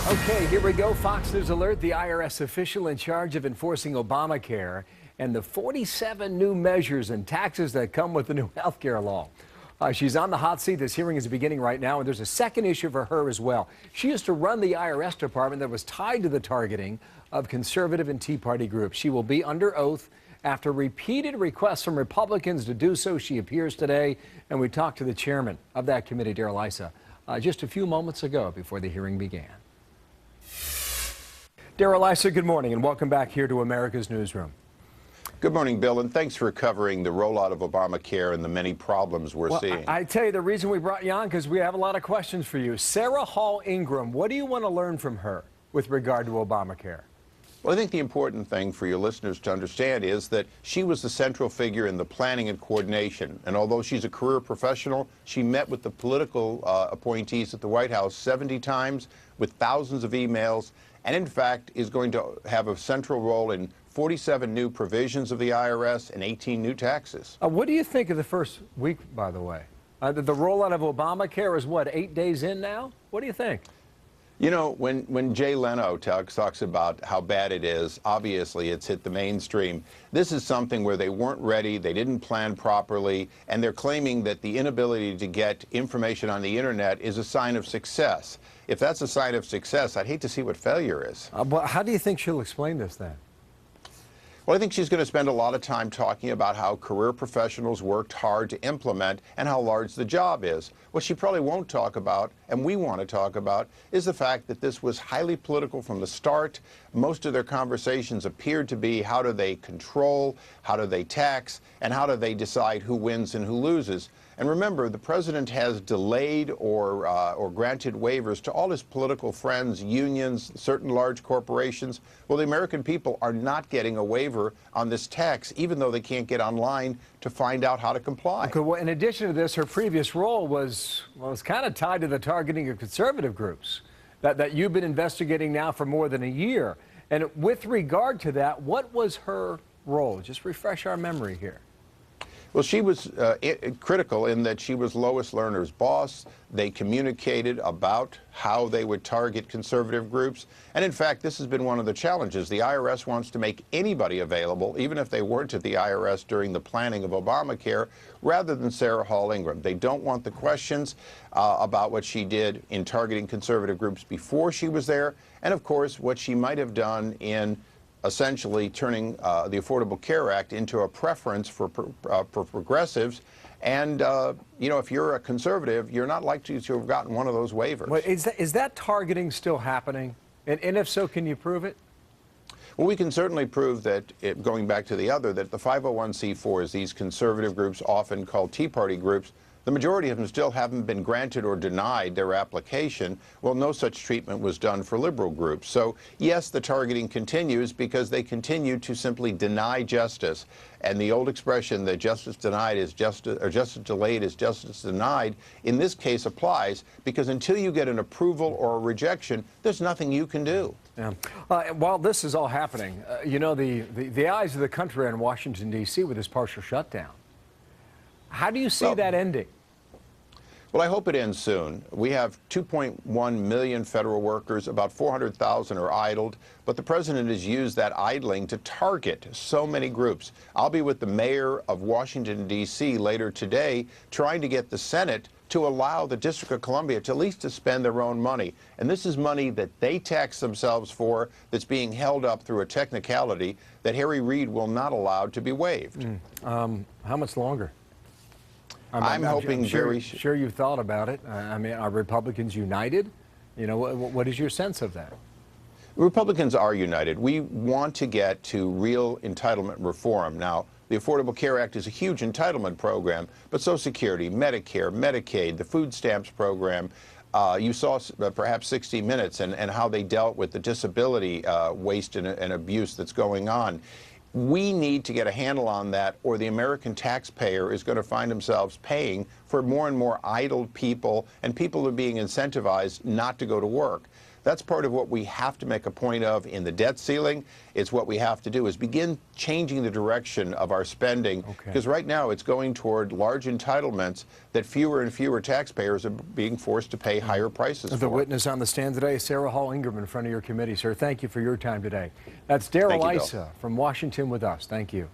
Okay, here we go. Fox News alert. The IRS official in charge of enforcing Obamacare and the 47 new measures and taxes that come with the new health care law. She's on the hot seat. This hearing is beginning right now, and there's a second issue for her as well. She used to run the IRS department that was tied to the targeting of conservative and Tea Party groups. She will be under oath after repeated requests from Republicans to do so. She appears today, and we talked to the chairman of that committee, Darrell Issa, just a few moments ago before the hearing began. Darrell Issa, good morning, and welcome back here to America's Newsroom. Good morning, Bill, and thanks for covering the rollout of Obamacare and the many problems we're seeing. I tell you, the reason we brought you on, because we have a lot of questions for you. Sarah Hall Ingram, what do you want to learn from her with regard to Obamacare? Well, I think the important thing for your listeners to understand is that she was the central figure in the planning and coordination. And although she's a career professional, she met with the political appointees at the White House 70 times with thousands of emails, and in fact is going to have a central role in 47 new provisions of the IRS and 18 new taxes. What do you think of the first week, by the way? The rollout of Obamacare is what, 8 days in now? What do you think? You know, when Jay Leno talks about how bad it is, obviously it's hit the mainstream. This is something where they weren't ready, they didn't plan properly, and they're claiming that the inability to get information on the internet is a sign of success. If that's a sign of success, I'd hate to see what failure is. But how do you think she'll explain this then? Well, I think she's going to spend a lot of time talking about how career professionals worked hard to implement and how large the job is. What she probably won't talk about, and we want to talk about, is the fact that this was highly political from the start. Most of their conversations appeared to be how do they control, how do they tax, and how do they decide who wins and who loses. And remember, the president has delayed or granted waivers to all his political friends, unions, certain large corporations. Well, the American people are not getting a waiver on this tax, even though they can't get online to find out how to comply. Okay, well, in addition to this, her previous role was kind of tied to the targeting of conservative groups that you've been investigating now for more than a year. And with regard to that, what was her role? Just refresh our memory here. Well, she was critical in that she was Lois Lerner's boss. They communicated about how they would target conservative groups. And in fact, this has been one of the challenges. The IRS wants to make anybody available, even if they weren't at the IRS during the planning of Obamacare, rather than Sarah Hall Ingram. They don't want the questions about what she did in targeting conservative groups before she was there, and of course, what she might have done in essentially turning the Affordable Care Act into a preference for progressives. And, you know, if you're a conservative, you're not likely to have gotten one of those waivers. Well, is that targeting still happening? And if so, can you prove it? Well, we can certainly prove that, going back to the other, that the 501c4s, these conservative groups often called Tea Party groups, the majority of them still haven't been granted or denied their application. Well, no such treatment was done for liberal groups. So, yes, the targeting continues because they continue to simply deny justice. And the old expression that justice denied is justice, or justice delayed is justice denied, in this case applies, because until you get an approval or a rejection, there's nothing you can do. Yeah. While this is all happening, you know, the eyes of the country are in Washington, D.C. with this partial shutdown. How do you see that ending? Well, I hope it ends soon. We have 2.1 million federal workers, about 400,000 are idled, but the president has used that idling to target so many groups. I'll be with the mayor of Washington, D.C. later today, trying to get the Senate to allow the District of Columbia to at least to spend their own money. And this is money that they tax themselves for, that's being held up through a technicality that Harry Reid will not allow to be waived. How much longer? I'm hoping I'm sure you've thought about it. I mean, are Republicans united? You know, what is your sense of that? Republicans are united. We want to get to real entitlement reform. Now, the Affordable Care Act is a huge entitlement program, but Social Security, Medicare, Medicaid, the food stamps program, you saw perhaps 60 Minutes and how they dealt with the disability waste and abuse that's going on. We need to get a handle on that, or the American taxpayer is going to find themselves paying for more and more idle people, and people are being incentivized not to go to work. That's part of what we have to make a point of in the debt ceiling. It's what we have to do is begin changing the direction of our spending, because right now it's going toward large entitlements that fewer and fewer taxpayers are being forced to pay higher prices for. The witness on the stand today, Sarah Hall Ingram, in front of your committee. Sir, thank you for your time today. That's Darrell Issa from Washington with us. Thank you.